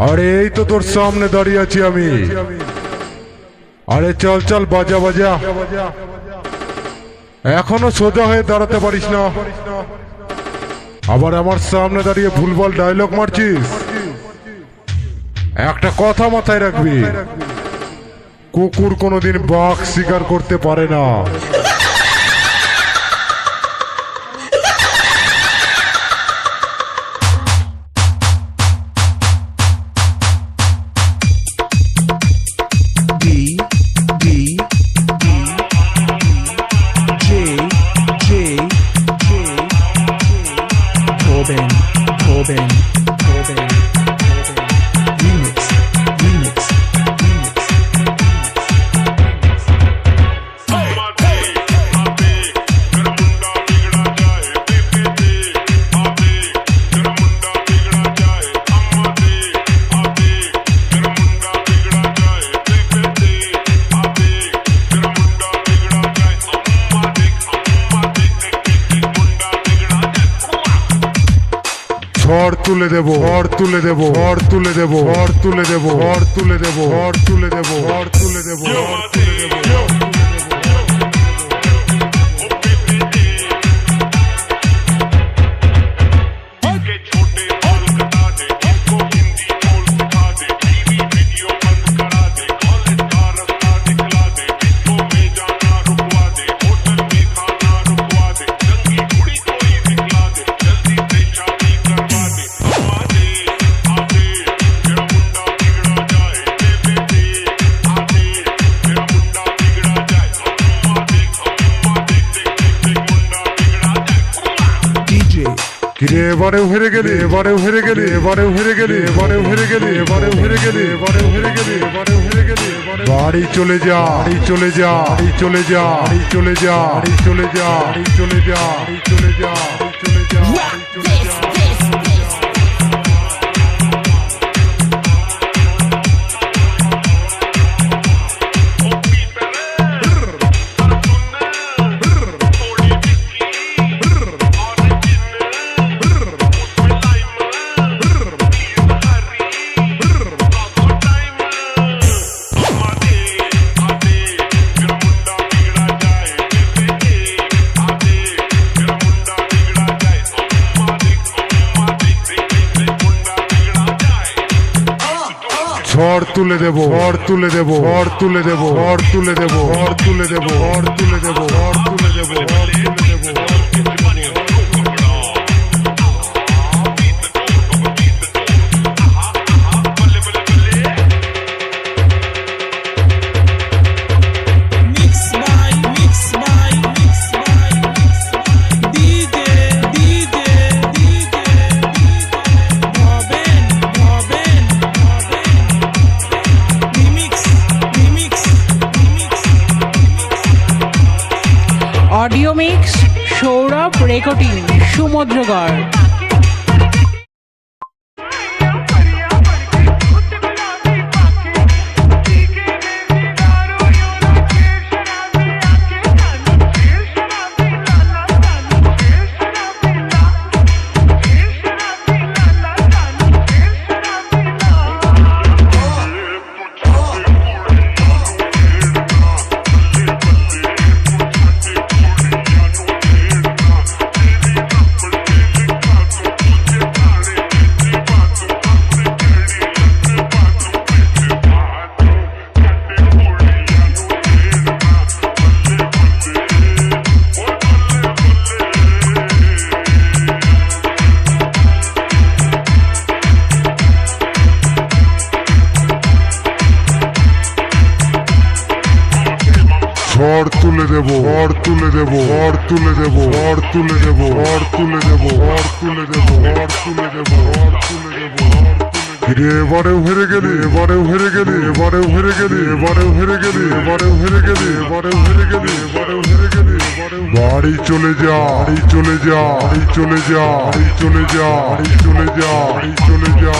আরে এই তো তোর সামনে দাঁড়িয়ে আছি আমি। আরে চল চল বাজা বাজা, এখনো সোজা হয়ে দাঁড়াতে পারিস না, আবার আমার সামনে দাঁড়িয়ে ভুলভাল ডায়লগ মারছিস। একটা কথা মাথায় রাখবি, কুকুর কোনোদিন বাঘ শিকার করতে পারে না। ঝড় তুলে দেবো, ঝড় তুলে দেবো, ঝড় তুলে দেবো, ঝড় তুলে দেবো, ঝড় তুলে দেবো, ঝড় তুলে দেবো, ঝড় তুলে দেবো, ঝড় তুলে দেবো। এবারেও হেরে গেলে, এবারেও হেরে গেলে, এবারেও হেরে গেলে, এবারেও হেরে গেলে, এবারেও হেরে গেলে, এবারেও হেরে গেলে, এবারেও হেরে গেলে। বাড়ি চলে যা, বাড়ি চলে যা, বাড়ি চলে যা, বাড়ি চলে যা, বাড়ি চলে যা, বাড়ি চলে যা, বাড়ি চলে যা, বাড়ি চলে যা, বাড়ি চলে যা। ঝড় তুলে দেবো, ঝড় তুলে দেবো, ঝড় তুলে দেবো, ঝড় তুলে দেবো, ঝড় তুলে দেবো, ঝড় তুলে দেবো, ঝড় তুলে দেবো, ঝড় তুলে দেবো। Audio mix Sourav recording Samudragarh. ঝড় তুলে দেবো, ঝড় তুলে দেবো, ঝড় তুলে দেবো, ঝড় তুলে দেবো, ঝড় তুলে দেবো, ঝড় তুলে দেবো, ঝড় তুলে দেবো, ঝড় তুলে দেবো। এবারেও হেরে গেলে, এবারেও হেরে গেলে, এবারেও হেরে গেলে, এবারেও হেরে গেলে, এবারেও হেরে গেলে, এবারেও হেরে গেলে, এবারেও হেরে গেলে, এবারেও। বাড়ি চলে যা, বাড়ি চলে যা, বাড়ি চলে যা, বাড়ি চলে যা, বাড়ি চলে যা, বাড়ি চলে যা।